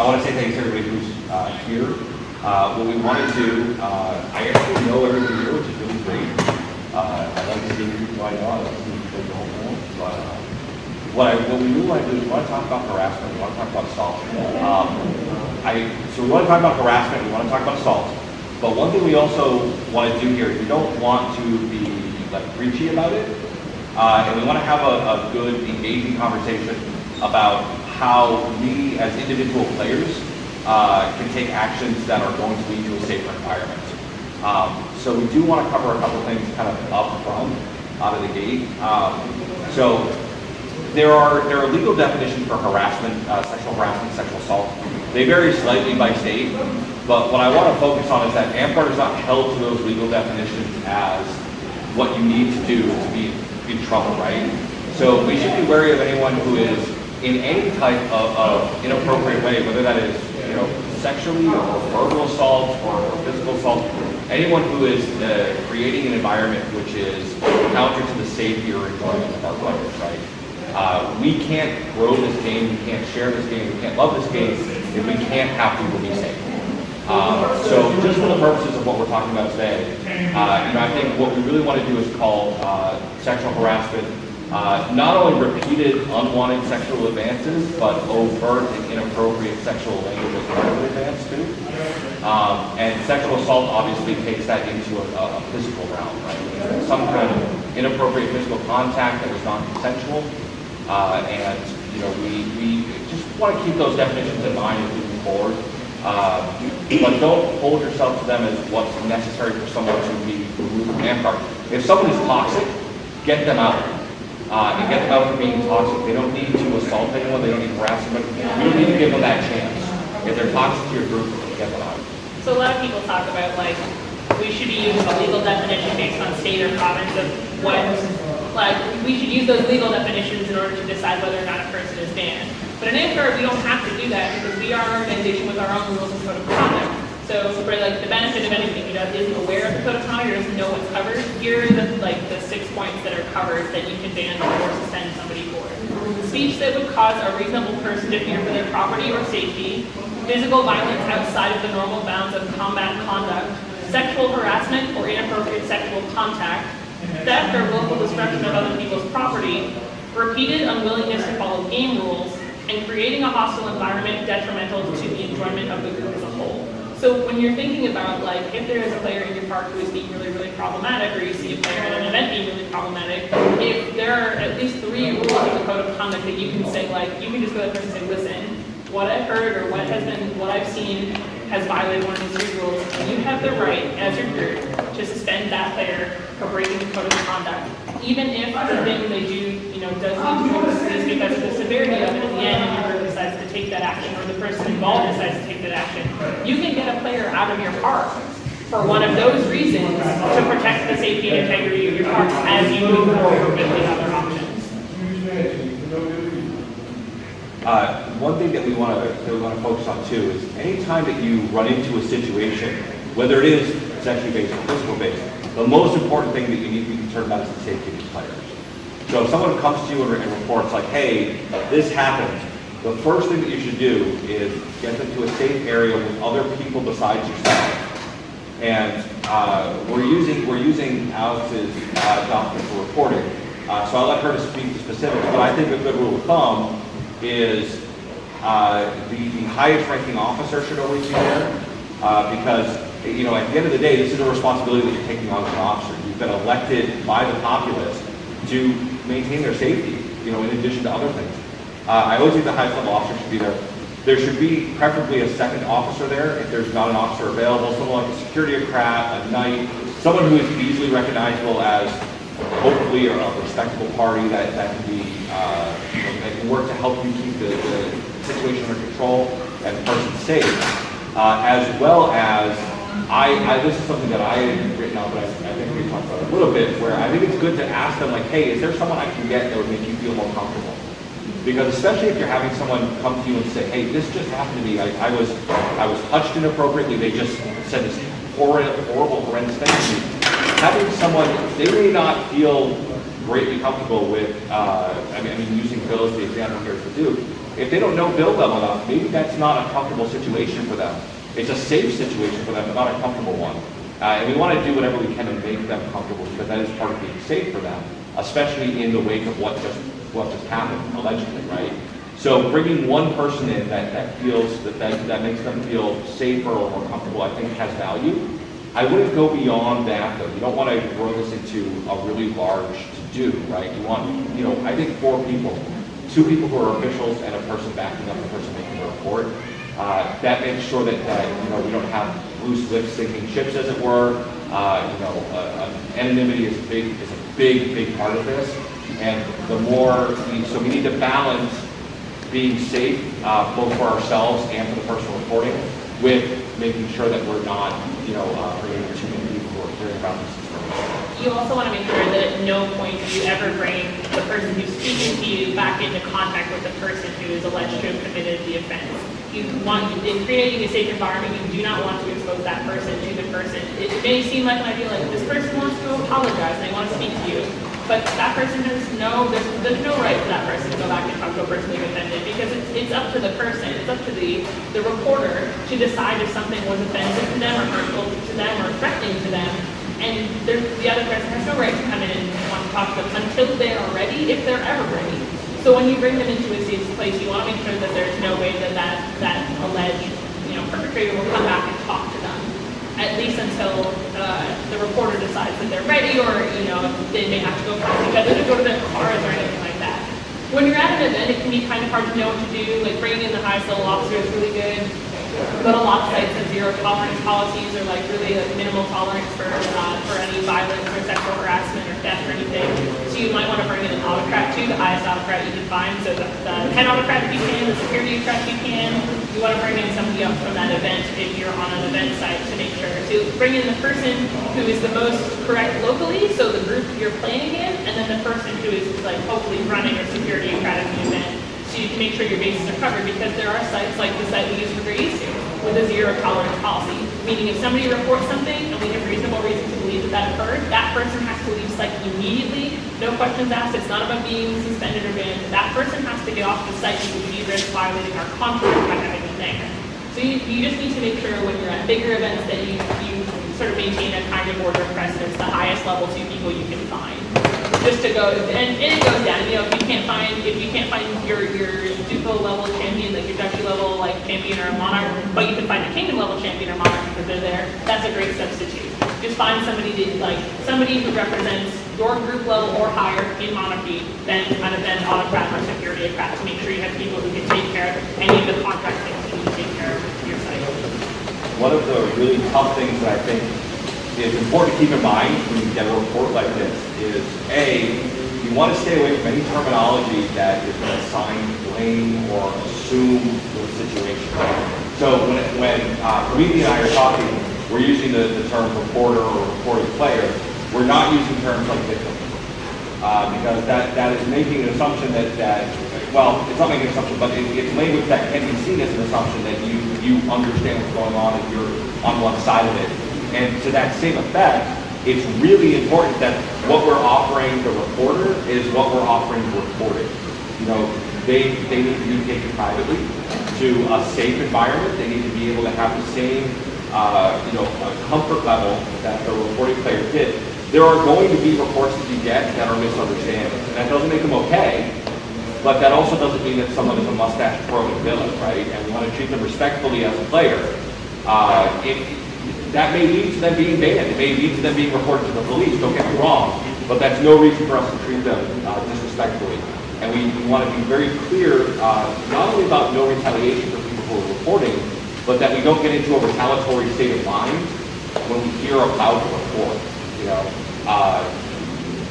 want to say thanks to everybody who's here. What we want to do, I actually know everybody here, which is really great. I like seeing people I know, I like seeing people I don't know. But what we really want to do is we want to talk about harassment, we want to talk about assault. So we want to talk about harassment, we want to talk about assault. But one thing we also want to do here is we don't want to be like preachy about it. And we want to have a good, engaging conversation about how we, as individual players, can take actions that are going to lead to a safer environment. So we do want to cover a couple of things kind of up front, out of the gate. So there are legal definitions for harassment, sexual harassment, sexual assault. They vary slightly by state, but what I want to focus on is that AMPART is not held to those legal definitions as what you need to do to be in trouble, right? So we should be wary of anyone who is in any type of inappropriate way, whether that is sexually or verbal assault or physical assault. Anyone who is creating an environment which is counter to the safety or enjoyment of our players, right? We can't grow this game, we can't share this game, we can't love this game if we can't have people be safe. So just for the purposes of what we're talking about today, I think what we really want to do is call sexual harassment not only repeated unwanted sexual advances, but overt and inappropriate sexual language as part of the advance too. And sexual assault obviously takes that into a physical realm, right? Some kind of inappropriate physical contact that is non-consensual. And we just want to keep those definitions in mind as we move forward. But don't hold yourself to them as what's necessary for someone to be removed from AMPART. If someone is toxic, get them out. And get them out for being toxic. They don't need to assault anyone, they don't need to harass anyone. You don't need to give them that chance. If they're toxic to your group, get them out. So a lot of people talk about we should be using a legal definition based on state or province of what, we should use those legal definitions in order to decide whether or not a person is banned. But in AMPART, we don't have to do that because we are an organization with our own rules and code of conduct. So for the benefit of anything who isn't aware of the code of conduct or doesn't know what's covered, here are the 6 points that are covered that you can ban or suspend somebody for. Speech that would cause a reasonable person to fear for their property or safety, physical violence outside of the normal bounds of combat conduct, sexual harassment or inappropriate sexual contact, theft or willful destruction of other people's property, repeated unwillingness to follow game rules, and creating a hostile environment detrimental to the enjoyment of the group as a whole. So when you're thinking about if there is a player in your park who is being really, really problematic, or you see a player at an event being really problematic, if there are at least 3 rules of the code of conduct that you can say, you can just go to that person and say, listen, what I've heard or what I've seen has violated one of these 3 rules, and you have the right, as your group, to suspend that player for breaking the code of conduct. Even if the thing they do, does lead to a police because of the severity of it at the end, and your group decides to take that action, or the person involved decides to take that action, you can get a player out of your park for one of those reasons to protect the safety and integrity of your park as you move forward with the other options. One thing that we want to focus on too is anytime that you run into a situation, whether it is sexually based or physical based, the most important thing that you need to be concerned about is the safety of the players. So if someone comes to you and reports hey, this happened, the first thing that you should do is get them to a safe area with other people besides yourself. And we're using Alex's document for reporting, so I'll let her to speak to specifics. But I think a good rule of thumb is the highest ranking officer should always be there, because at the end of the day, this is a responsibility that you're taking on as an officer. You've been elected by the populace to maintain their safety, in addition to other things. I always think the highest level officer should be there. There should be preferably a second officer there if there's not an officer available, someone like a security crat, a knight, someone who is easily recognizable as hopefully a respectable party that can be, that can work to help you keep the situation under control and the person safe, as well as this is something that I had written out, but I think we talked about it a little bit, where I think it's good to ask them, hey, is there someone I can get that would make you feel more comfortable? Because especially if you're having someone come to you and say, hey, this just happened to me, I was touched inappropriately, they just said this horrible, horrendous thing to me. Having someone, they may not feel greatly comfortable with, using Phil as the example here for Duke, If they don't know Bill well enough, maybe that's not a comfortable situation for them. It's a safe situation for them, but not a comfortable one. And we want to do whatever we can to make them comfortable, because that is part of being safe for them, especially in the wake of what just happened, allegedly, right? So bringing one person in that feels, that makes them feel safer or more comfortable, I think has value. I wouldn't go beyond that, though. You don't want to grow this into a really large to-do, right? You want, I think 4 people, 2 people who are officials and a person backing up the person making the report. That makes sure that we don't have loose lips sinking ships, as it were. Anonymity is a big part of this, and the more so we need to balance being safe both for ourselves and for the person reporting, with making sure that we're not bringing too many people who are hearing about this information. You also want to make sure that at no point do you ever bring the person who's speaking to you back into contact with the person who is alleged to have committed the offense. In creating a safe environment, you do not want to expose that person to the person. It may seem like an idea like this person wants to apologize and they want to speak to you, but that person there's no right for that person to go back and talk to a person they've offended, because it's up to the person, it's up to the reporter to decide if something was offensive to them or hurtful to them or threatening to them. And the other person has no right to come in and want to talk to them until they're ready, if they're ever ready. So when you bring them into a safe place, you want to make sure that there's no way that alleged perpetrator will come back and talk to them, at least until the reporter decides that they're ready, or they may have to go past each other to go to their cars or anything like that. When you're at an event, it can be kind of hard to know what to do. Like bringing in the highest level officer is really good. But a lot of sites have zero tolerance policies, or really minimal tolerance for any violence or sexual harassment or theft or anything. So you might want to bring in an autocrat too, the highest autocrat you can find. So the head autocrat if you can, the security autocrat if you can. You want to bring in somebody up from that event if you're on an event site to make sure to bring in the person who is the most correct locally, so the group you're planning in, and then the person who is hopefully running or security autocrat at the event. So you can make sure your bases are covered, because there are sites like the site we use for Grace with a zero tolerance policy, meaning if somebody reports something and we have reasonable reason to believe that occurred, that person has to leave site immediately, no questions asked. It's not about being suspended or banned. That person has to get off the site because we risk violating our contract by having them there. So you just need to make sure when you're at bigger events that you sort of maintain a kind of order of precedence, the highest level 2 people you can find. Just to go, and it goes down. If you can't find your ducal level champion, like your duchy level champion or a monarch, but you can find a kingdom level champion or monarch because they're there. That's a great substitute. Just find somebody who represents your group level or higher in monarchy, then autocrat or security autocrat, to make sure you have people who can take care of any of the contract things you need to take care of your site. One of the really tough things that I think is important to keep in mind when you get a report like this is, A, you want to stay away from any terminology that is going to assign blame or assume the situation. So when Promethea and I are talking, we're using the term reporter or reporting player. We're not using terms like victim, because that is making an assumption that well, it's not making an assumption, but it's language that can be seen as an assumption that you understand what's going on and you're on one side of it. And to that same effect, it's really important that what we're offering the reporter is what we're offering the reported. They need to be taken privately to a safe environment. They need to be able to have the same, comfort level that the reporting player did. There are going to be reports that you get that are misunderstandings, and that doesn't make them okay. But that also doesn't mean that someone is a mustache-twirling villain, right? And we want to treat them respectfully as a player. That may lead to them being banned. It may lead to them being reported to the police. Don't get me wrong, but that's no reason for us to treat them disrespectfully. And we want to be very clear, not only about no retaliation for people who are reporting, but that we don't get into a retaliatory state of mind when we hear about the report.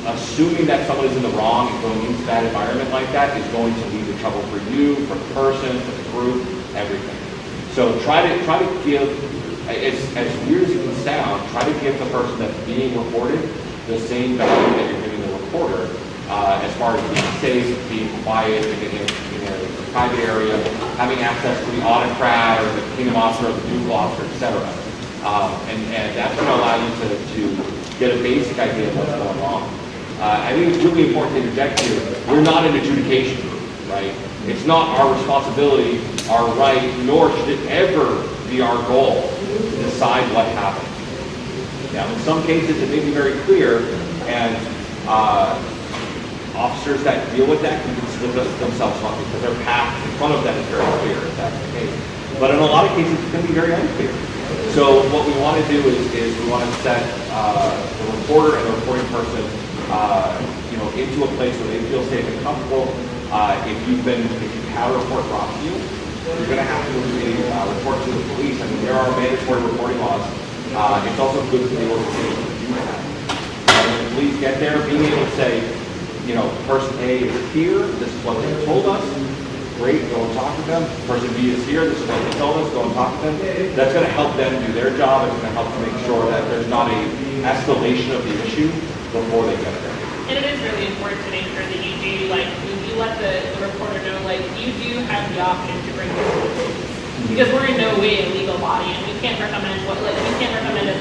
Assuming that someone is in the wrong and going into that environment like that is going to lead to trouble for you, for the person, for the group, everything. So try to give, as weird as it can sound, try to give the person that's being reported the same value that you're giving the reporter, as far as being safe, being quiet, in a private area, having access to the autocrat or the kingdom officer or the ducal officer, etc. And that's going to allow you to get a basic idea of what's going on. I think it's really important to interject here. We're not an adjudication group, right? It's not our responsibility, our right, nor should it ever be our goal to decide what happened. Now, in some cases, it may be very clear, and officers that deal with that can consider themselves lucky because their path in front of them is very clear, if that's the case. But in a lot of cases, it's going to be very unclear. So what we want to do is we want to set the reporter and the reporting person, into a place where they feel safe and comfortable. If you've had a report brought to you, you're going to have to report to the police. I mean, there are mandatory reporting laws. It's also good for the organization to do that. When the police get there, being able to say, person A is here, this is what they told us. Great, go and talk to them. Person B is here, this is what they told us, go and talk to them. That's going to help them do their job. It's going to help to make sure that there's not a escalation of the issue before they get there. And it is really important to make sure that you do, you let the reporter know, you do have the option to bring this to the police. Because we're in no way a legal body, and we can't recommend a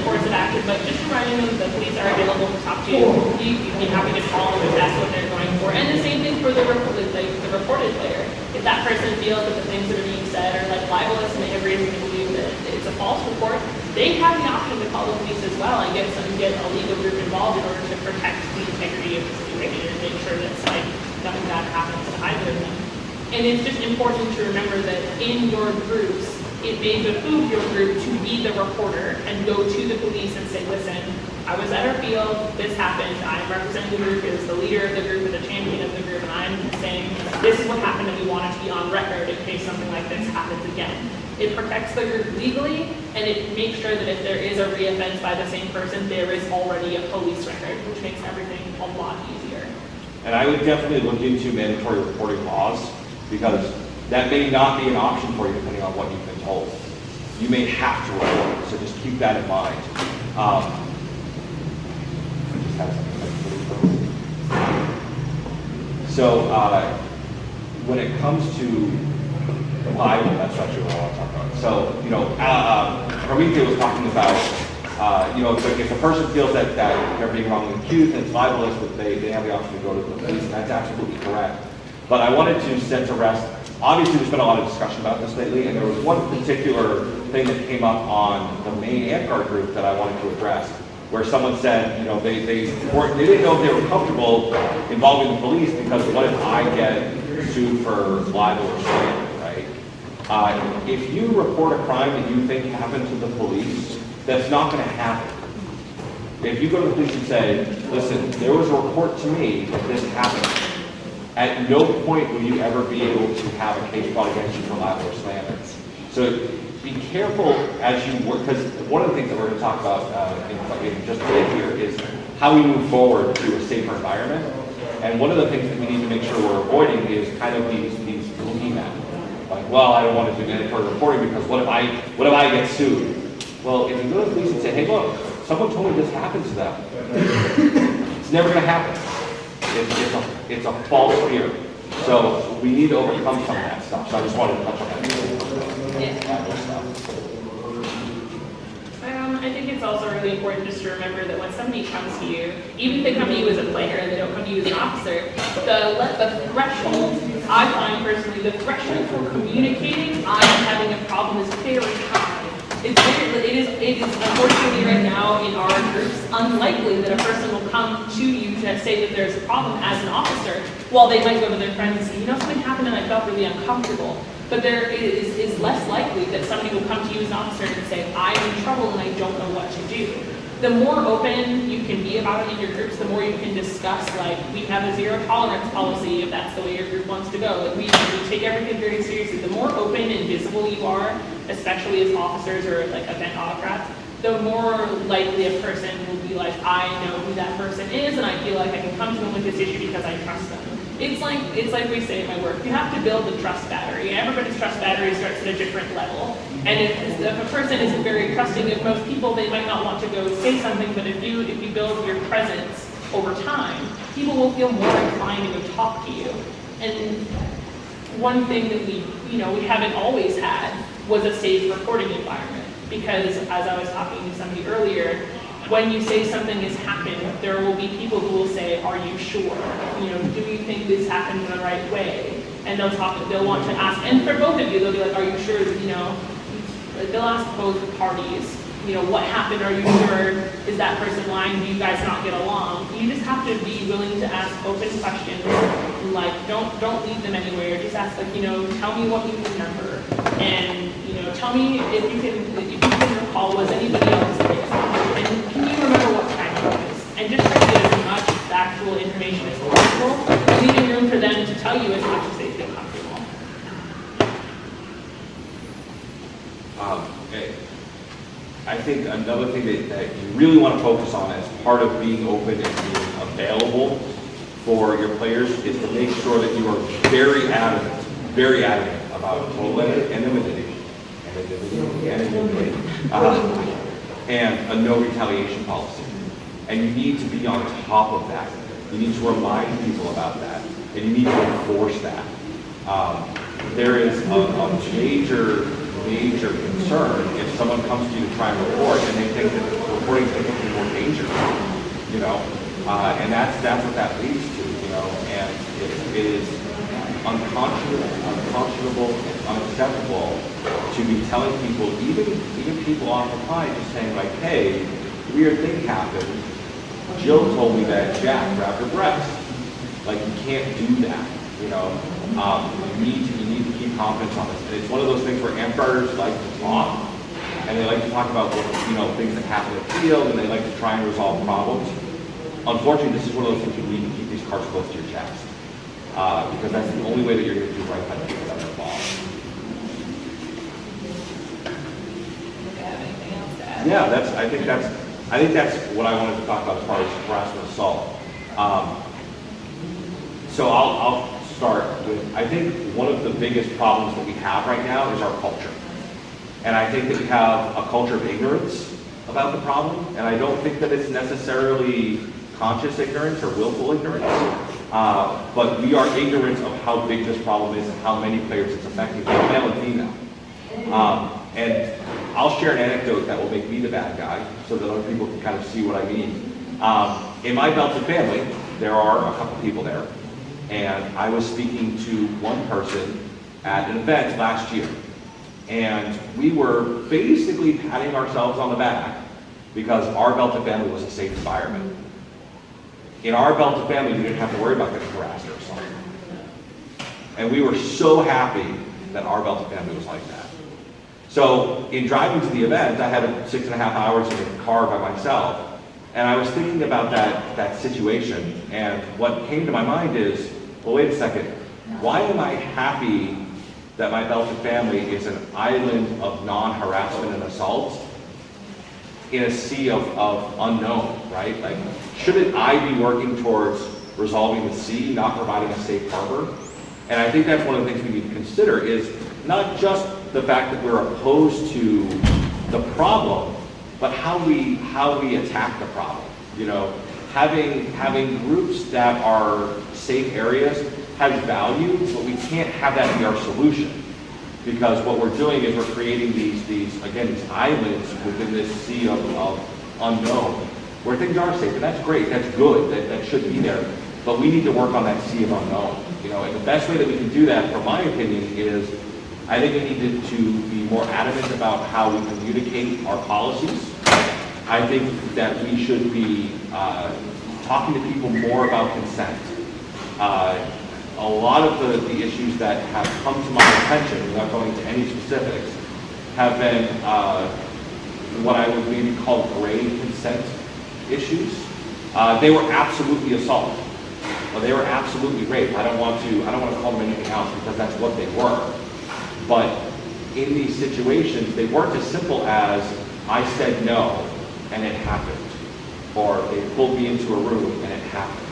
course of action, but just reminding them that the police are available to talk to you. You'd be happy to call them if that's what they're going for. And the same thing for the reported player. If that person feels that the things that are being said are libelous and they have reason to believe that it's a false report, they have the option to call the police as well and get a legal group involved in order to protect the integrity of the situation and make sure that nothing bad happens to either of them. And it's just important to remember that in your groups, it may behoove your group to be the reporter and go to the police and say, listen, I was at our field, this happened, I'm representing the group as the leader of the group and the champion of the group, and I'm saying this is what happened and we want it to be on record in case something like this happens again. It protects the group legally, and it makes sure that if there is a reoffense by the same person, there is already a police record, which makes everything a lot easier. And I would definitely look into mandatory reporting laws, because that may not be an option for you depending on what you've been told. You may have to report, so just keep that in mind. So when it comes to libel, that's actually what I want to talk about. So, Promethea was talking about, if a person feels that they're being wrongly accused and it's libelous, that they have the option to go to the police, and that's absolutely correct. But I wanted to set to rest, obviously there's been a lot of discussion about this lately, and there was one particular thing that came up on the main AMCAR group that I wanted to address, where someone said, they didn't know if they were comfortable involving the police because what if I get sued for libel or slander, right? If you report a crime that you think happened to the police, that's not going to happen. If you go to the police and say, listen, there was a report to me that this happened, at no point will you ever be able to have a case brought against you for libel or slander. So be careful as you work, because one of the things that we're going to talk about in just a bit here is how we move forward to a safer environment. And one of the things that we need to make sure we're avoiding is kind of these boogeymen. Well, I don't want to do mandatory reporting because what if I get sued? Well, if you go to the police and say, hey, look, someone told me this happened to them, it's never going to happen. It's a false fear. So we need to overcome some of that stuff. So I just wanted to touch on that. I think it's also really important just to remember that when somebody comes to you, even if they come to you as a player and they don't come to you as an officer, the threshold, I find personally, the threshold for communicating I'm having a problem is very high. It is unfortunately right now in our groups unlikely that a person will come to you to say that there's a problem as an officer, while they might go to their friends and say, something happened and I felt really uncomfortable. But there is less likely that somebody will come to you as an officer and say, I'm in trouble and I don't know what to do. The more open you can be about it in your groups, the more you can discuss, we have a zero tolerance policy if that's the way your group wants to go. We take everything very seriously. The more open and visible you are, especially as officers or event autocrats, the more likely a person will be I know who that person is and I feel like I can come to them with this issue because I trust them. It's like we say in my work, you have to build the trust battery. Everybody's trust battery starts at a different level. And if a person isn't very trusting of most people, they might not want to go say something, but if you build your presence over time, people will feel more inclined to go talk to you. And one thing that we haven't always had was a safe reporting environment. Because as I was talking to somebody earlier, when you say something has happened, there will be people who will say, are you sure? Do you think this happened in the right way? and they'll want to ask, and for both of you, they'll be like, are you sure, they'll ask both parties, what happened, are you sure, is that person lying, do you guys not get along? You just have to be willing to ask open questions, like, don't leave them anywhere, just ask, like, tell me what you remember, and, tell me if you can recall, was anybody else there? And can you remember what time it was? And just try to get as much factual information as possible, leaving room for them to tell you as much as they feel comfortable. Okay. I think another thing that you really want to focus on as part of being open and being available for your players is to make sure that you are very adamant about total anonymity and a no retaliation policy. And you need to be on top of that. You need to remind people about that, and you need to enforce that. There is a major concern if someone comes to you to try and report and they think that reporting is going to be more dangerous, and that's what that leads to, and it is unconscionable and unacceptable to be telling people, even people off the line, just saying like, hey, weird thing happened. Jill told me that Jack grabbed her breast. Like, you can't do that, you need to keep confidence on this. And it's one of those things where amp starters like to talk, and they like to talk about things that happen in the field, and they like to try and resolve problems. Unfortunately, this is one of those things you need to keep these cards close to your chest, because that's the only way that you're going to do right by the people that are involved. Anything else to add? Yeah, I think that's what I wanted to talk about as far as harassment assault. So I'll start with, I think one of the biggest problems that we have right now is our culture. And I think that we have a culture of ignorance about the problem, and I don't think that it's necessarily conscious ignorance or willful ignorance, but we are ignorant of how big this problem is and how many players it's affecting, both male and female. And I'll share an anecdote that will make me the bad guy so that other people can kind of see what I mean. In my Belton family, there are a couple people there, and I was speaking to one person at an event last year, and we were basically patting ourselves on the back because our Belton family was a safe environment. In our Belton family, we didn't have to worry about getting harassed or something. And we were so happy that our Belton family was like that. So in driving to the event, I had 6.5 hours in the car by myself, and I was thinking about that situation, and what came to my mind is, well, wait a second, why am I happy that my Belton family is an island of non-harassment and assault in a sea of unknown, right? Like, shouldn't I be working towards resolving the sea, not providing a safe harbor? And I think that's one of the things we need to consider is not just the fact that we're opposed to the problem, but how we attack the problem. Having groups that are safe areas has value, but we can't have that be our solution. Because what we're doing is we're creating these islands within this sea of unknown, where things are safe, and that's great, that's good, that should be there. But we need to work on that sea of unknown. And the best way that we can do that, from my opinion, is I think we need to be more adamant about how we communicate our policies. I think that we should be talking to people more about consent. A lot of the issues that have come to my attention, without going into any specifics, have been what I would maybe call gray consent issues. They were absolutely assault. Well, they were absolutely rape. I don't want to call them anything else because that's what they were. But in these situations, they weren't as simple as I said no and it happened, or they pulled me into a room and it happened.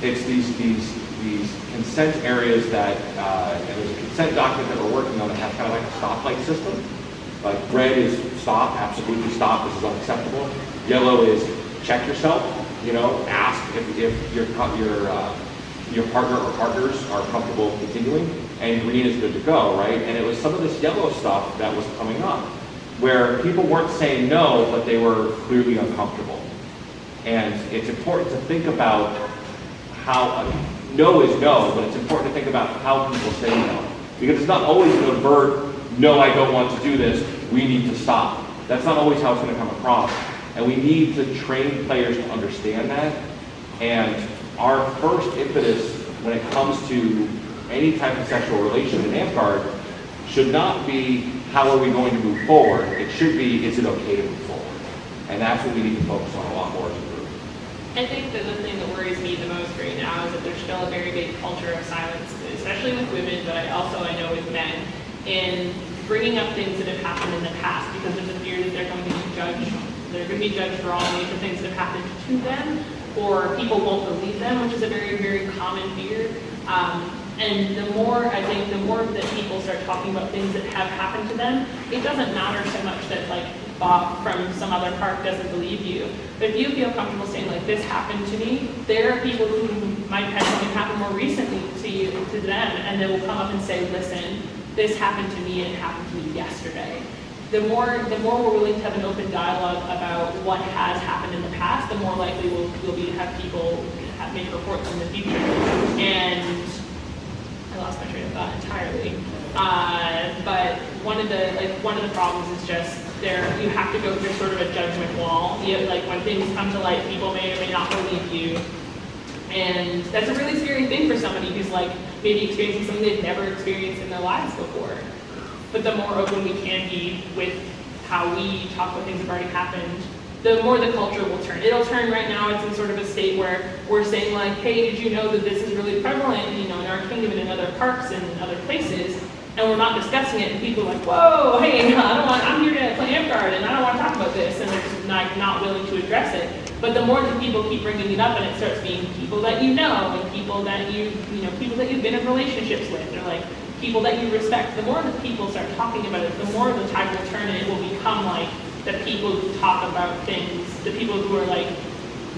It's these consent areas that, and there's a consent document that we're working on that has kind of like a stoplight system. Like red is stop, absolutely stop, this is unacceptable. Yellow is check yourself, ask if your partner or partners are comfortable continuing, and green is good to go, right? And it was some of this yellow stuff that was coming up, where people weren't saying no, but they were clearly uncomfortable. And it's important to think about how no is no, but it's important to think about how people say no. Because it's not always an overt, no, I don't want to do this, we need to stop. That's not always how it's going to come across. And we need to train players to understand that. And our first impetus when it comes to any type of sexual relation in AmpGuard should not be how are we going to move forward. It should be, is it okay to move forward? And that's what we need to focus on a lot more as a group. I think that the thing that worries me the most right now is that there's still a very big culture of silence, especially with women, but I know with men, in bringing up things that have happened in the past because there's a fear that they're going to be judged. They're going to be judged wrongly for things that have happened to them, or people won't believe them, which is a very, very common fear. And the more, I think, the more that people start talking about things that have happened to them, it doesn't matter so much that like Bob from some other park doesn't believe you. But if you feel comfortable saying like, this happened to me, there are people who might have something happen more recently to them, and they will come up and say, listen, this happened to me and it happened to me yesterday. The more we're willing to have an open dialogue about what has happened in the past, the more likely we'll be to have people make reports in the future. And I lost my train of thought entirely. But one of the problems is just you have to go through sort of a judgment wall. Like when things come to light, people may or may not believe you. And that's a really scary thing for somebody who's like maybe experiencing something they've never experienced in their lives before. But the more open we can be with how we talk about things that have already happened, the more the culture will turn. It'll turn right now. It's in sort of a state where we're saying like, hey, did you know that this is really prevalent, in our kingdom and in other parks and other places, and we're not discussing it, and people are like, whoa, hey, I'm here to play AmpGuard, and I don't want to talk about this, and they're just not willing to address it. But the more that people keep bringing it up, and it starts being people that you know, and people that people that you've been in relationships with, or like people that you respect, the more that people start talking about it, the more the tide will turn, and it will become like the people who talk about things, the people who are like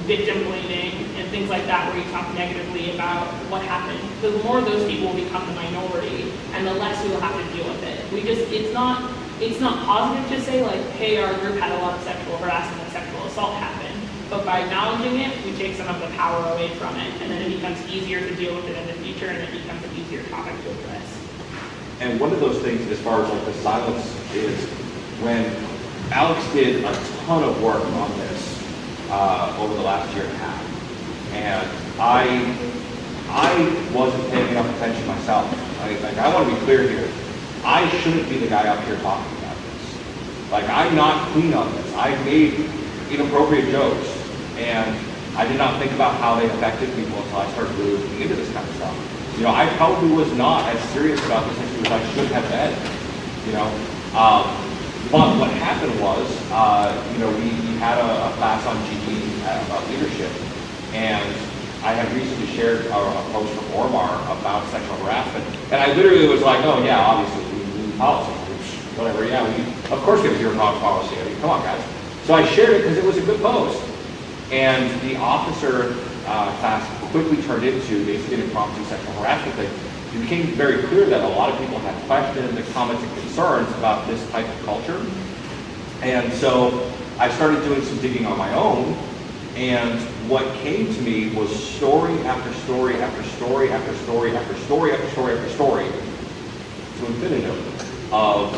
victim blaming and things like that, where you talk negatively about what happened. The more those people will become the minority, and the less we will have to deal with it. It's not positive to say like, hey, our group had a lot of sexual harassment and sexual assault happen. But by acknowledging it, we take some of the power away from it, and then it becomes easier to deal with it in the future, and it becomes an easier topic to address. And one of those things, as far as like the silence, is when Alex did a ton of work on this over the last year and a half, and I wasn't paying enough attention myself. I want to be clear here. I shouldn't be the guy up here talking about this. Like, I'm not clean on this. I made inappropriate jokes, and I did not think about how they affected people until I started really looking into this kind of stuff. I probably was not as serious about this issue as I should have been. But what happened was, we had a class on GE about leadership, and I had recently shared a post from Ormar about sexual harassment, and I literally was like, oh yeah, obviously we need policy, whatever, yeah, of course we have a zero tolerance policy. I mean, come on, guys. So I shared it because it was a good post, and the officer class quickly turned into basically an impromptu sexual harassment thing. It became very clear that a lot of people had questions and comments and concerns about this type of culture. And so I started doing some digging on my own, and what came to me was story after story after story after story after story after story after story to infinitum of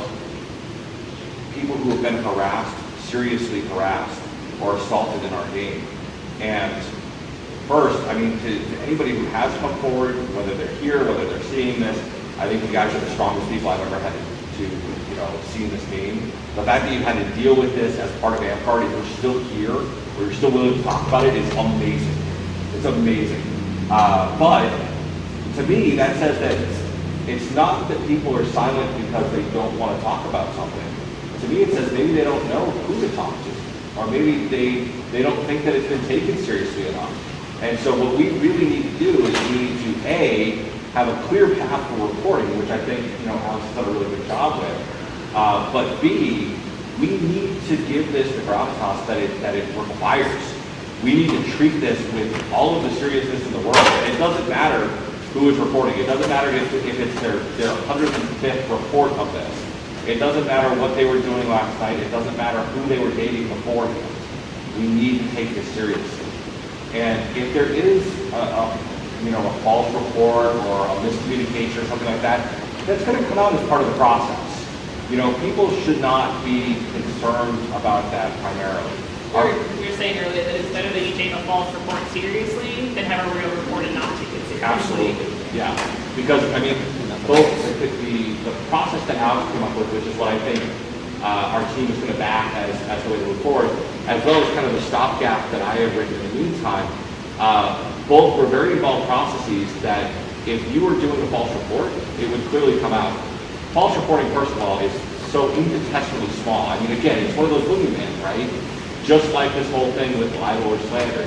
people who have been harassed, seriously harassed, or assaulted in our game. And first, to anybody who has come forward, whether they're here, whether they're seeing this, I think you guys are the strongest people I've ever had to see in this game. The fact that you've had to deal with this as part of AmpGuard, if you're still here, or you're still willing to talk about it, is amazing. It's amazing. But to me, that says that it's not that people are silent because they don't want to talk about something. To me, it says maybe they don't know who to talk to, or maybe they don't think that it's been taken seriously enough. And so what we really need to do is we need to, A, have a clear path for reporting, which I think, Alex has done a really good job with. But B, we need to give this the gravitas that it requires. We need to treat this with all of the seriousness in the world. And it doesn't matter who is reporting. It doesn't matter if it's their 105th report of this. It doesn't matter what they were doing last night. It doesn't matter who they were dating beforehand. We need to take this seriously. And if there is a false report or a miscommunication or something like that, that's going to come out as part of the process. People should not be concerned about that primarily. You're saying earlier that it's better that you take a false report seriously than have a real report and not take it seriously. Absolutely, yeah. Because, both the process that Alex came up with, which is what I think our team is going to back as the way to move forward, as well as kind of the stopgap that I have written in the meantime, both were very involved processes that if you were doing a false report, it would clearly come out. False reporting, first of all, is so infinitesimally small. Again, it's one of those boogeymen, right? Just like this whole thing with libel or slander,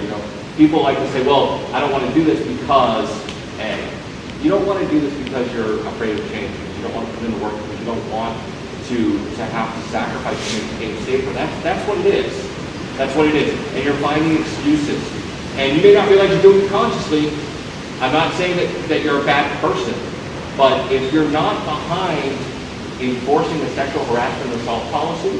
people like to say, well, I don't want to do this because A. You don't want to do this because you're afraid of change, because you don't want to put in the work, because you don't want to have to sacrifice to maintain safer. That's what it is. That's what it is. And you're finding excuses. And you may not realize you're doing it consciously. I'm not saying that you're a bad person, but if you're not behind enforcing the sexual harassment and assault policy,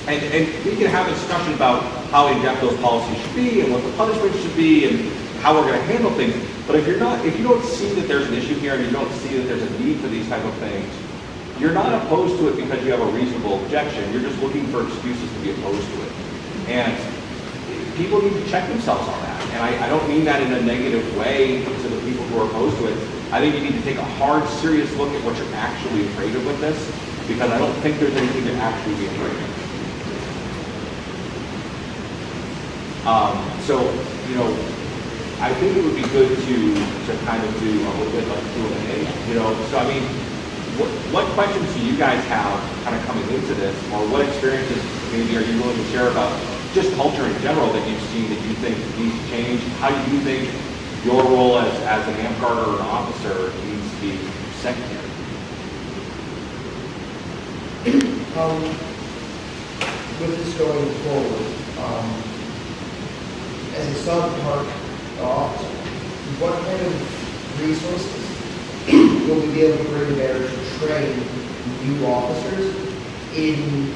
and we can have a discussion about how in-depth those policies should be and what the punishment should be and how we're going to handle things. But if you don't see that there's an issue here and you don't see that there's a need for these type of things, you're not opposed to it because you have a reasonable objection. You're just looking for excuses to be opposed to it. And people need to check themselves on that. And I don't mean that in a negative way to the people who are opposed to it. I think you need to take a hard, serious look at what you're actually afraid of with this, because I don't think there's anything to actually be afraid of. I think it would be good to kind of do a little bit like Q&A, So what questions do you guys have kind of coming into this, or what experiences maybe are you willing to share about just culture in general that you've seen that you think needs to change? How do you think your role as an AMP guard or an officer needs to be secondary? With this going forward, as a sub-park officer, what kind of resources will we be able to bring there to train new officers in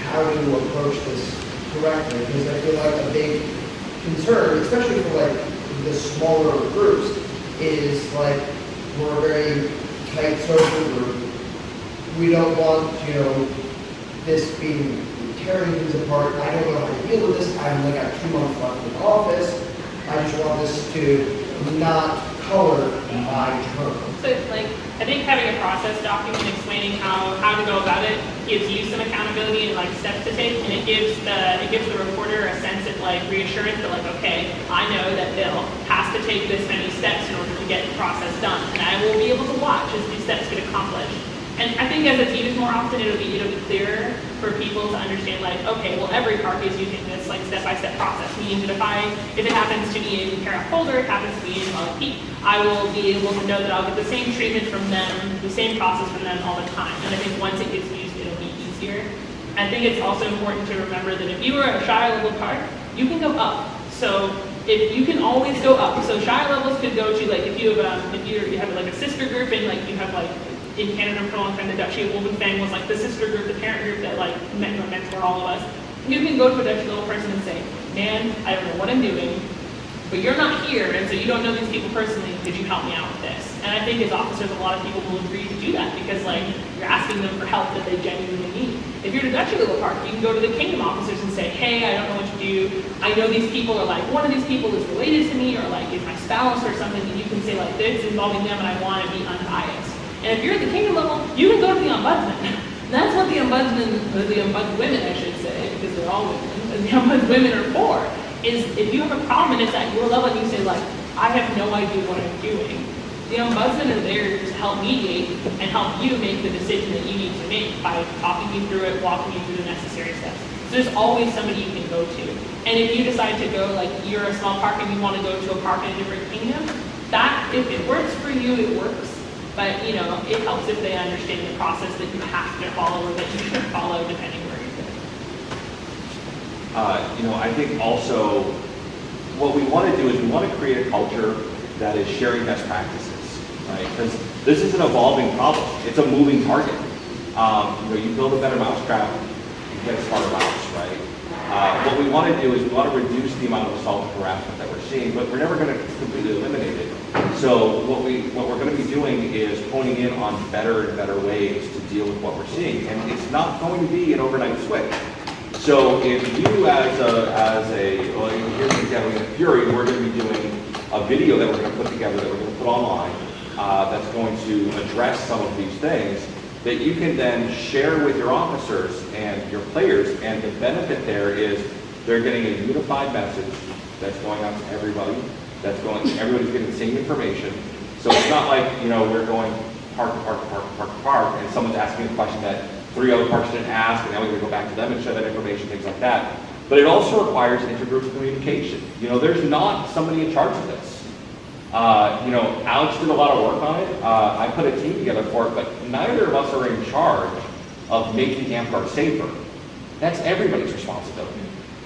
how to approach this correctly? Because I feel like a big concern, especially for like the smaller groups, is like we're a very tight social group. We don't want, this being tearing things apart. I don't know how to deal with this. I've only got 2 months left in office. I just want this to not color my term. So, I think having a process document explaining how to go about it gives you some accountability and steps to take, and it gives the reporter a sense of reassurance that okay, I know that Bill has to take this many steps in order to get the process done, and I will be able to watch as these steps get accomplished. And I think as a team is more often, it'll be clearer for people to understand okay, well, every park is using this step-by-step process. Meaning that if it happens to be in Carafe Boulder, it happens to be in Holly Peak, I will be able to know that I'll get the same treatment from them, the same process from them all the time. And I think once it gets used, it'll be easier. I think it's also important to remember that if you are a Shire level park, you can go up. So if you can always go up. So Shire levels could go to if you have a sister group and you have in Canada for a long time, the Duchy of Wolvenfang was the sister group, the parent group that mentor all of us. You can go to a Dutch little person and say, man, I don't know what I'm doing, but you're not here, and so you don't know these people personally. Could you help me out with this? And I think as officers, a lot of people will agree to do that because you're asking them for help that they genuinely need. If you're at a Dutchy Little Park, you can go to the Kingdom officers and say, hey, I don't know what to do. I know these people are one of these people is related to me, or is my spouse or something, and you can say this involving them, and I want to be unbiased. And if you're at the Kingdom level, you can go to the ombudsman. And that's what the ombudswomen, I should say, because they're all women, and the ombudswomen are for, is if you have a problem and it's at your level and you say I have no idea what I'm doing, the ombudsman are there to help mediate and help you make the decision that you need to make by talking you through it, walking you through the necessary steps. So there's always somebody you can go to. And if you decide to go, you're a small park and you want to go to a park in a different kingdom, that, if it works for you, it works. But, it helps if they understand the process that you have to follow or that you should follow depending where you live. I think also what we want to do is we want to create a culture that is sharing best practices, right? Because this is an evolving problem. It's a moving target. You build a better mousetrap, you get a smarter mouse, right? What we want to do is we want to reduce the amount of assault and harassment that we're seeing, but we're never going to completely eliminate it. So what we're going to be doing is honing in on better and better ways to deal with what we're seeing, and it's not going to be an overnight switch. So if you well, here's an example in Fury, we're going to be doing a video that we're going to put together, that we're going to put online, that's going to address some of these things, that you can then share with your officers and your players, and the benefit there is they're getting a unified message that's going out to everybody, everybody's getting the same information. So it's not like, we're going park to park to park to park to park, and someone's asking a question that 3 other parks didn't ask, and now we're going to go back to them and share that information, things like that. But it also requires intergroup communication. There's not somebody in charge of this. Alex did a lot of work on it. I put a team together for it, but neither of us are in charge of making AmCard safer. That's everybody's responsibility.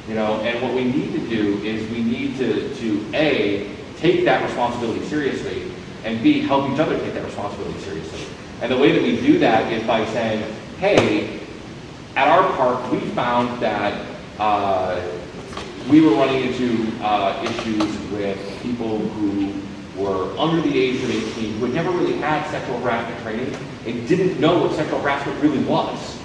And what we need to do is we need to A, take that responsibility seriously, and B, help each other take that responsibility seriously. And the way that we do that is by saying, hey, at our park, we found that we were running into issues with people who were under the age of 18, who had never really had sexual harassment training and didn't know what sexual harassment really was.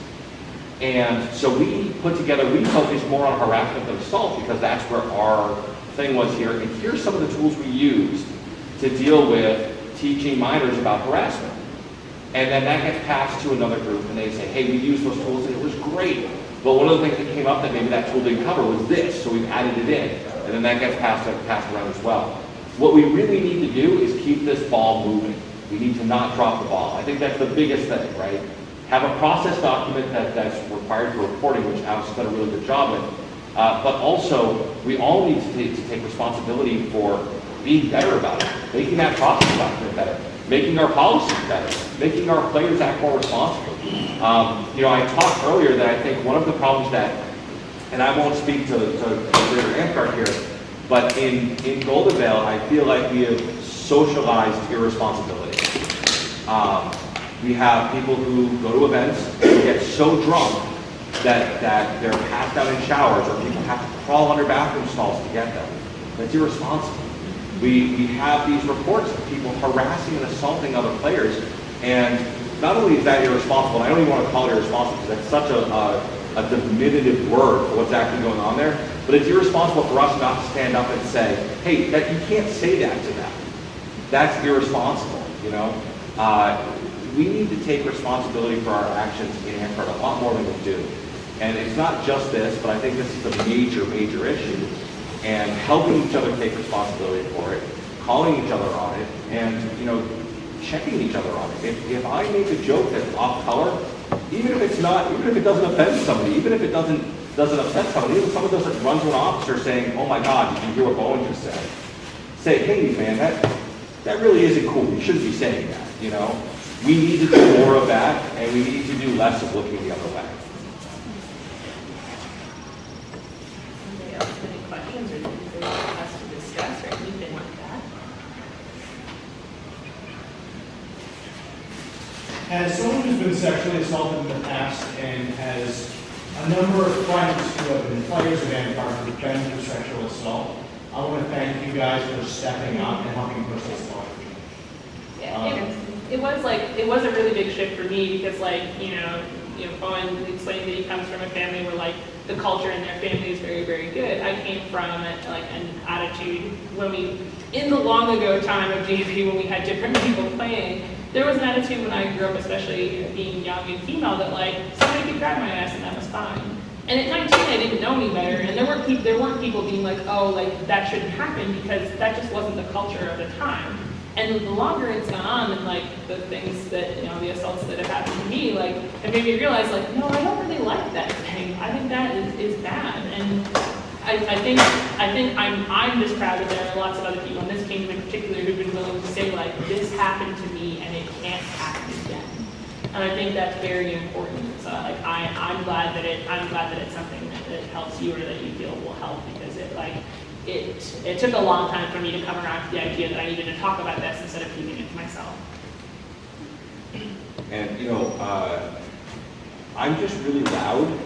And so we focused more on harassment than assault because that's where our thing was here. And here's some of the tools we used to deal with teaching minors about harassment. And then that gets passed to another group and they say, hey, we used those tools and it was great. But one of the things that came up that maybe that tool didn't cover was this, so we've added it in. And then that gets passed around as well. What we really need to do is keep this ball moving. We need to not drop the ball. I think that's the biggest thing, right? Have a process document that's required for reporting, which Alex has done a really good job with. But also, we all need to take responsibility for being better about it, making that process document better, making our policies better, making our players act more responsibly. I talked earlier that I think one of the problems that, and I won't speak to greater AmCard here, but in Goldenvale, I feel like we have socialized irresponsibility. We have people who go to events and get so drunk that they're passed out in showers, or people have to crawl under bathroom stalls to get them. That's irresponsible. We have these reports of people harassing and assaulting other players, and not only is that irresponsible, and I don't even want to call it irresponsible because that's such a diminutive word for what's actually going on there, but it's irresponsible for us not to stand up and say, hey, you can't say that to them. That's irresponsible, We need to take responsibility for our actions in AmCard a lot more than we do. And it's not just this, but I think this is a major, major issue. And helping each other take responsibility for it, calling each other on it, and checking each other on it. If I make a joke that's off color, even if it doesn't offend somebody, even if it doesn't upset somebody, even if someone doesn't run to an officer saying, oh my God, did you hear what Bowen just said? Say, hey man, that really isn't cool. You shouldn't be saying that, We need to do more of that, and we need to do less of looking the other way. Anybody else have any questions or anything for us to discuss or anything like that? As someone who's been sexually assaulted in the past and has a number of friends who have been players of AmCard who've been through sexual assault, I want to thank you guys for stepping up and helping push this forward. Yeah, it was a really big shift for me because Bowen explained that he comes from a family where the culture in their family is very, very good. I came from an attitude in the long ago time of JV when we had different people playing, there was an attitude when I grew up, especially being young and female, that somebody could grab my ass and that was fine. And at 19, I didn't know any better, and there weren't people being that shouldn't happen because that just wasn't the culture of the time. And the longer it's gone on, and the things that the assaults that have happened to me, it made me realize no, I don't really like that thing. I think that is bad. And I think I'm just proud that there are lots of other people in this kingdom in particular who've been willing to say this happened to me and it can't happen again. And I think that's very important. So I'm glad that it's something that helps you or that you feel will help because it took a long time for me to come around to the idea that I needed to talk about this instead of keeping it to myself. And I'm just really loud,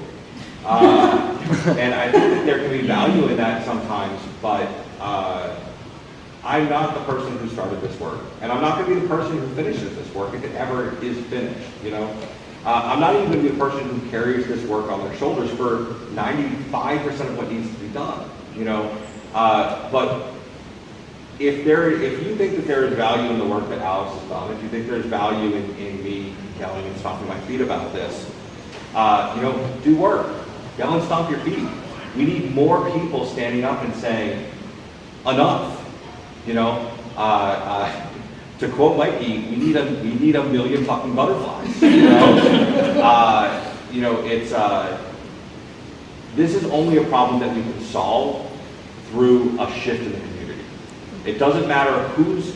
And I think that there can be value in that sometimes, but I'm not the person who started this work, and I'm not going to be the person who finishes this work if it ever is finished, you know? I'm not even going to be the person who carries this work on their shoulders for 95% of what needs to be done, you know? But if you think that there is value in the work that Alex has done, if you think there's value in me yelling and stomping my feet about this, you know, do work. Yell and stomp your feet. We need more people standing up and saying, enough. You know, to quote Mikey, we need a million fucking butterflies. You know, it's this is only a problem that we can solve through a shift in the community. It doesn't matter who's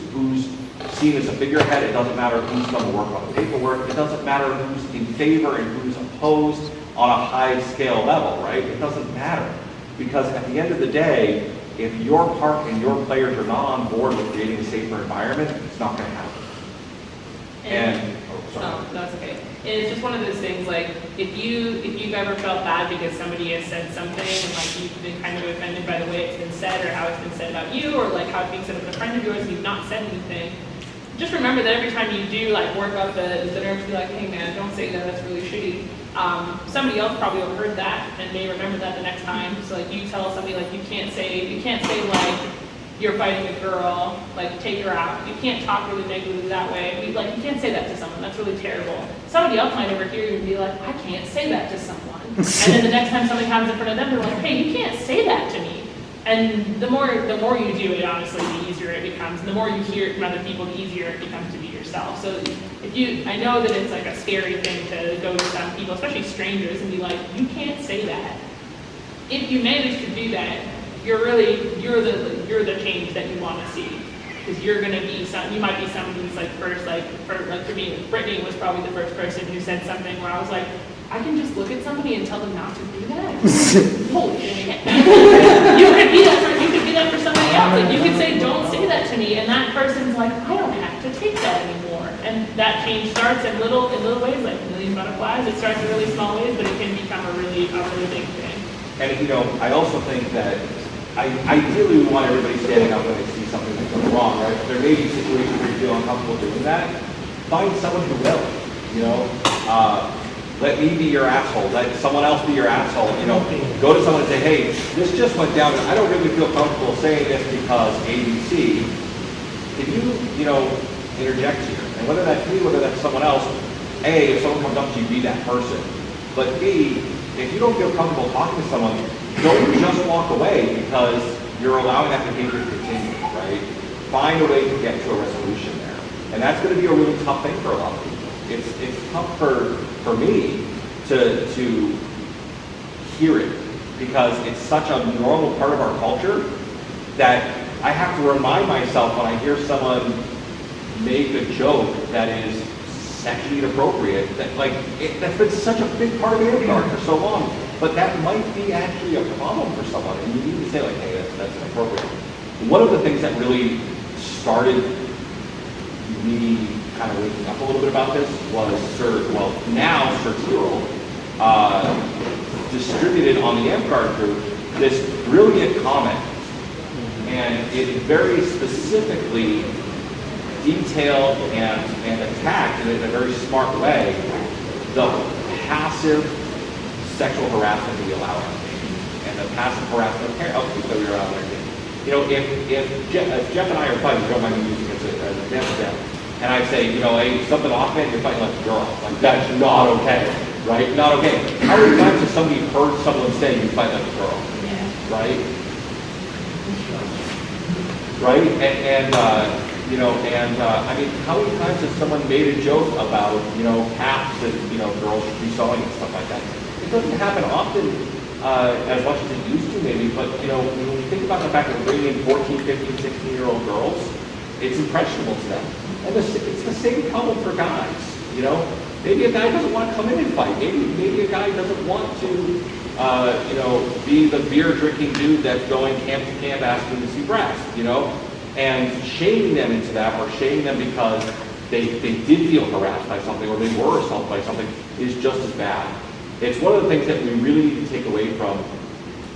seen as a figurehead. It doesn't matter who's done the work on the paperwork. It doesn't matter who's in favor and who's opposed on a high scale level, right? It doesn't matter, because at the end of the day, if your park and your players are not on board with creating a safer environment, it's not going to happen. No, that's okay. And it's just one of those things, like, if you've ever felt bad because somebody has said something and like you've been kind of offended by the way it's been said or how it's been said about you, or like how it's being said about a friend of yours and you've not said anything, just remember that every time you do like work up the nerve to be like, hey man, don't say that, that's really shitty. Somebody else probably will heard that and may remember that the next time. So like you tell somebody like you can't say like you're fighting a girl, like take her out. You can't talk really negatively that way. You can't say that to someone. That's really terrible. Somebody else might overhear you and be like, I can't say that to someone. And then the next time something happens in front of them, they're like, hey, you can't say that to me. And the more you do it, honestly, the easier it becomes. And the more you hear it from other people, the easier it becomes to be yourself. So I know that it's like a scary thing to go to some people, especially strangers, and be like, you can't say that. If you manage to do that, you're the change that you want to see. Because you're going to be you might be someone who's like first, for me, Brittany was probably the first person who said something where I was like, I can just look at somebody and tell them not to do that. Holy shit. You could be that for somebody else. Like you could say, don't say that to me, and that person's like, I don't have to take that anymore. And that change starts in little ways, like a million butterflies. It starts in really small ways, but it can become a really big thing. And I also think that ideally we want everybody standing up when they see something that goes wrong, right? There may be situations where you feel uncomfortable doing that. Find someone who will, let me be your asshole. Let someone else be your asshole. Go to someone and say, hey, this just went down, and I don't really feel comfortable saying this because ABC. If you, interject here, and whether that's me, whether that's someone else, A, if someone comes up to you, be that person. But B, if you don't feel comfortable talking to someone, don't just walk away because you're allowing that behavior to continue, right? Find a way to get to a resolution there. And that's going to be a really tough thing for a lot of people. It's tough for me to hear it because it's such a normal part of our culture that I have to remind myself when I hear someone make a joke that is sexually inappropriate, that's been such a big part of Vanguard for so long, but that might be actually a problem for someone, and you need to say like, hey, that's inappropriate. One of the things that really started me kind of waking up a little bit about this was Sir Tyrrell distributed on the Vanguard group this brilliant comment, and it very specifically detailed and attacked in a very smart way the passive sexual harassment we allow on the team and the passive harassment of parents that we allow on their team. If Jeff and I are fighting, don't mind me using it as an example, and I say, hey, something off, man, you're fighting like a girl. Like, that's not okay, right? Not okay. How many times has somebody heard someone say you fight like a girl? Yeah. Right? Right? I mean, how many times has someone made a joke about, hats and, girls should be sewing and stuff like that? It doesn't happen often as much as it used to maybe, but, when you think about the fact that we're bringing in 14, 15, 16-year-old girls, it's impressionable to them. And it's the same problem for guys, Maybe a guy doesn't want to come in and fight. Maybe a guy doesn't want to, be the beer-drinking dude that's going camp to camp asking to see breasts, And shaming them into that, or shaming them because they did feel harassed by something, or they were assaulted by something, is just as bad. It's one of the things that we really need to take away from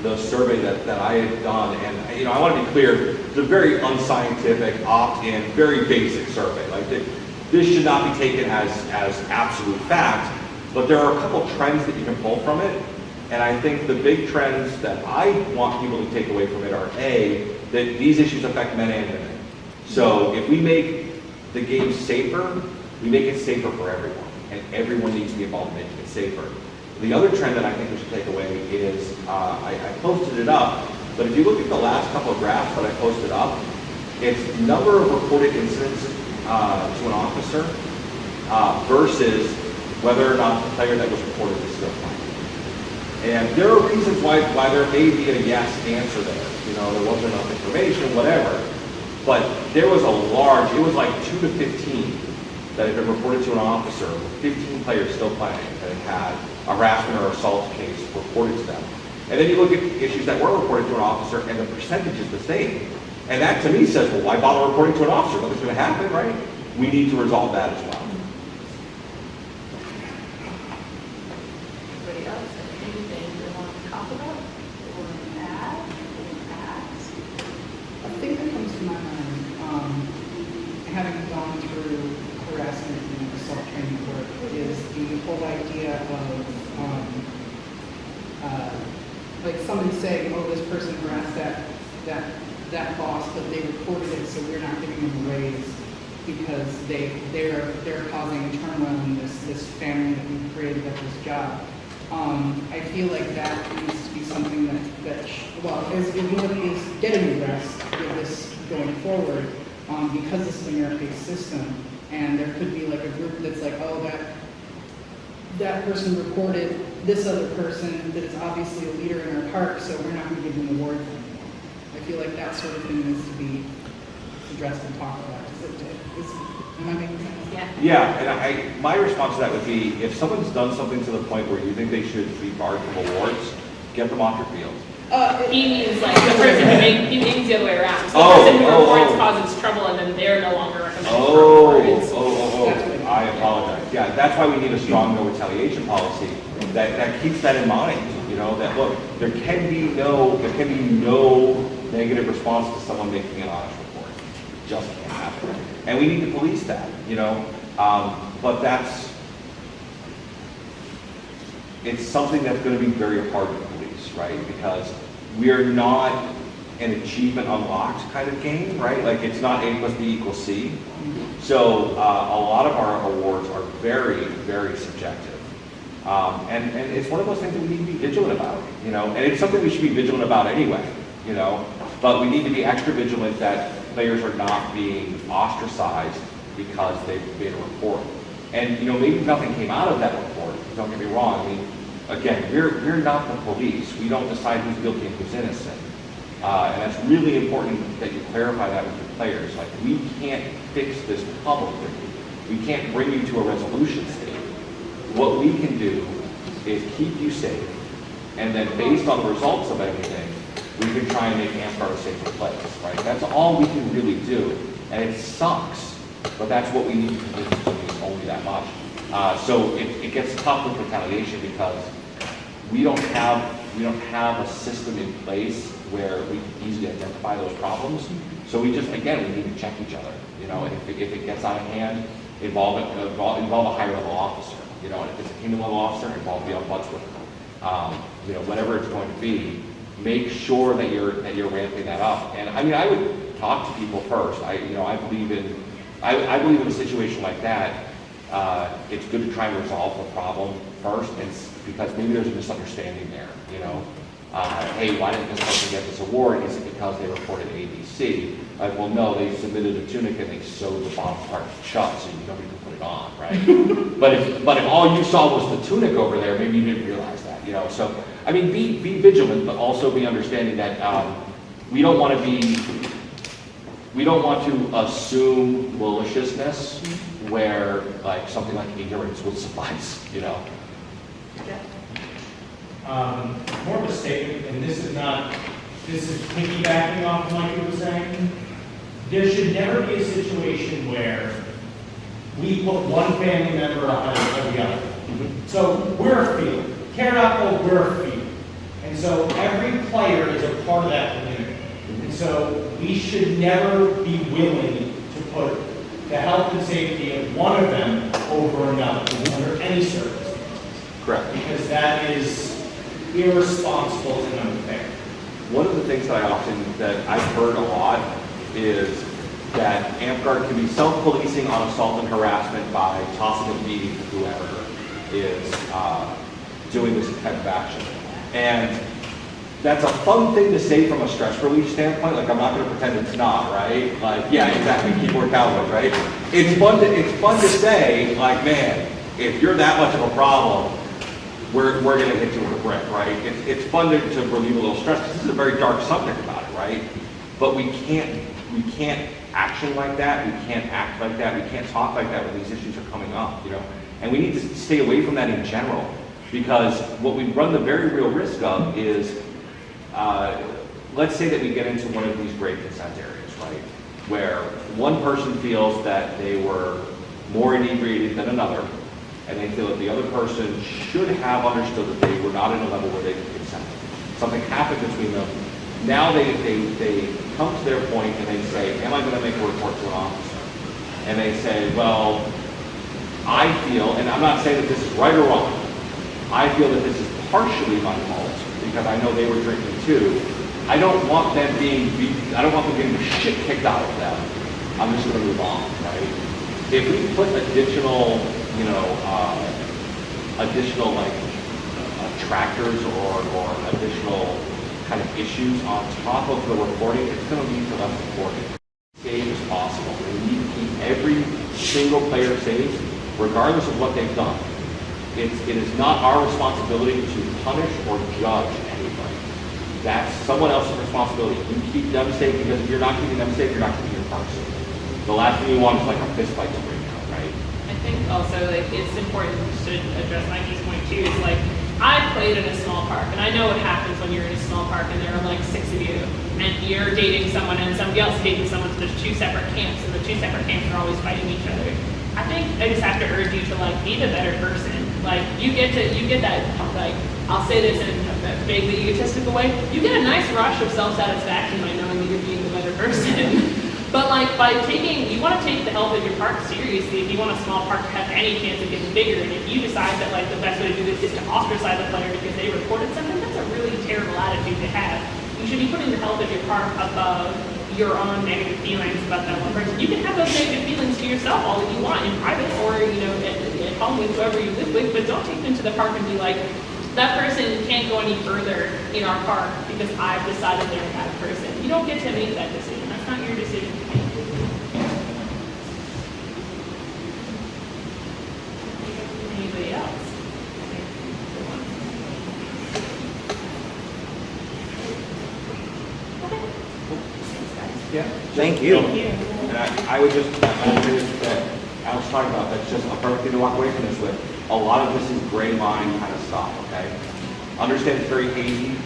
the survey that I had done, and I want to be clear, it's a very unscientific, opt-in, very basic survey. Like this should not be taken as absolute fact, but there are a couple trends that you can pull from it, and I think the big trends that I want people to take away from it are A, that these issues affect men and women. So if we make the game safer, we make it safer for everyone, and everyone needs to be involved in making it safer. The other trend that I think we should take away is, I posted it up, but if you look at the last couple of graphs that I posted up, it's number of reported incidents to an officer versus whether or not the player that was reported is still playing. And there are reasons why there may be a yes answer there. There wasn't enough information, whatever. But there was it was like 2 to 15 that had been reported to an officer, 15 players still playing that had a harassment or assault case reported to them. And then you look at issues that were reported to an officer and the percentage is the same. And that to me says, well, why bother reporting to an officer? Nothing's going to happen, right? We need to resolve that as well. Anybody else have anything they want to talk about or add? A thing that comes to my mind, having gone through harassment and assault training work, is the whole idea of like somebody saying, oh, this person harassed that boss, but they reported it, so we're not giving them a raise because they're causing turmoil in this family that we've created at this job. I feel like that needs to be something that is getting addressed with this going forward, because this is a merit-based system, and there could be like a group that's like, oh, that person reported this other person that is obviously a leader in our park, so we're not going to give them an award for anything. I feel like that sort of thing needs to be addressed and talked about. Am I making sense? Yeah, and my response to that would be, if someone's done something to the point where you think they should be barred from awards, get them off your field. He means like the person he means the other way around. So the person who reports causes trouble and then they're no longer recommended for rewards. I apologize. Yeah, that's why we need a strong no retaliation policy that keeps that in mind. That look, there can be no negative response to someone making an honest report. It just can't happen. And we need to police that, but it's something that's going to be very hard to police, right? Because we're not an achievement unlocked kind of game, right? Like it's not A plus B equals C. So a lot of our awards are very, very subjective. And it's one of those things that we need to be vigilant about, and it's something we should be vigilant about anyway, but we need to be extra vigilant that players are not being ostracized because they've made a report. And, maybe nothing came out of that report, don't get me wrong. I mean, again, we're not the police. We don't decide who's guilty and who's innocent. And that's really important that you clarify that with your players. Like, we can't fix this publicly. We can't bring you to a resolution state. What we can do is keep you safe, and then based on the results of everything, we can try and make Amstar a safer place, right? That's all we can really do, and it sucks, but that's what we need to do. It's only that much. So it gets tough with retaliation because we don't have a system in place where we can easily identify those problems. So we need to check each other, and if it gets out of hand, involve a higher level officer. And if it's a kingdom level officer, involve the ombudsman. Whatever it's going to be, make sure that you're ramping that up. And I would talk to people first. I believe in a situation like that. It's good to try and resolve the problem first, because maybe there's a misunderstanding there. Hey, why didn't this person get this award? Is it because they reported ABC? Like, well, no, they submitted a tunic and they sewed the bottom part shut, so nobody can put it on, right? but if all you saw was the tunic over there, maybe you didn't realize that, So, be vigilant, but also be understanding that we don't want to assume maliciousness where like something like ignorance would suffice, More of a statement, and this is piggybacking off of what you were saying. There should never be a situation where we put one family member ahead of the other. So we're a field. care about what we're feeding. And so every player is a part of that community. And so we should never be willing to put the health and safety of one of them over another under any circumstances. Correct. Because that is irresponsible and unfair. One of the things that I've heard a lot is that AmpGuard can be self-policing on assault and harassment by tossing a beating to whoever is doing this type of action. And that's a fun thing to say from a stress relief standpoint. Like, I'm not going to pretend it's not, right? Like, yeah, exactly, keyboard cowboys, right? It's fun to say, like, man, if you're that much of a problem, we're going to hit you with a brick, right? It's fun to relieve a little stress, because this is a very dark subject about it, right? But we can't action like that, we can't act like that, we can't talk like that when these issues are coming up, you know? And we need to stay away from that in general, because what we run the very real risk of is, let's say that we get into one of these grave consent areas, right? Where one person feels that they were more inebriated than another, and they feel that the other person should have understood that they were not in a level where they could consent. Something happened between them. Now they come to their point and they say, am I going to make a report to an officer? And they say, well, I feel, and I'm not saying that this is right or wrong, I feel that this is partially my fault because I know they were drinking too. I don't want them getting the shit kicked out of them. I'm just going to move on, right? If we put additional trackers or additional kind of issues on top of the reporting, it's going to lead to less reporting. As safe as possible. We need to keep every single player safe, regardless of what they've done. It is not our responsibility to punish or judge anybody. That's someone else's responsibility. You keep them safe, because if you're not keeping them safe, you're not keeping your park safe. The last thing you want is like a fist fight to break out, right? I think also like it's important to address Mikey's point too. Is like I played in a small park, and I know what happens when you're in a small park and there are like 6 of you, and you're dating someone and somebody else is dating someone. So there's 2 separate camps, and the 2 separate camps are always fighting each other. I think I just have to urge you to like be the better person. Like you get that, like I'll say this in a vaguely egotistical way, you get a nice rush of self-satisfaction by knowing that you're being the better person. But like you want to take the health of your park seriously if you want a small park to have any chance of getting bigger. And if you decide that like the best way to do this is to ostracize a player because they reported something, that's a really terrible attitude to have. You should be putting the health of your park above your own negative feelings about that one person. You can have those negative feelings to yourself all that you want in private or at home with whoever you live with, but don't take them to the park and be like, that person can't go any further in our park because I've decided they're a bad person. You don't get to make that decision. That's not your decision to make. Anybody else? Yeah. Thank you. And I would just, I agree with that I was talking about, that's just a perfect thing to walk away from this with. A lot of this is gray line kind of stuff, okay? Understand it's very hazy.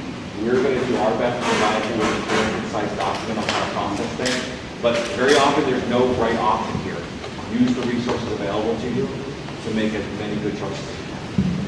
We're going to do our best to provide you with a clear, concise document on how to process things. But very often there's no right option here. Use the resources available to you to make as many good choices as you can.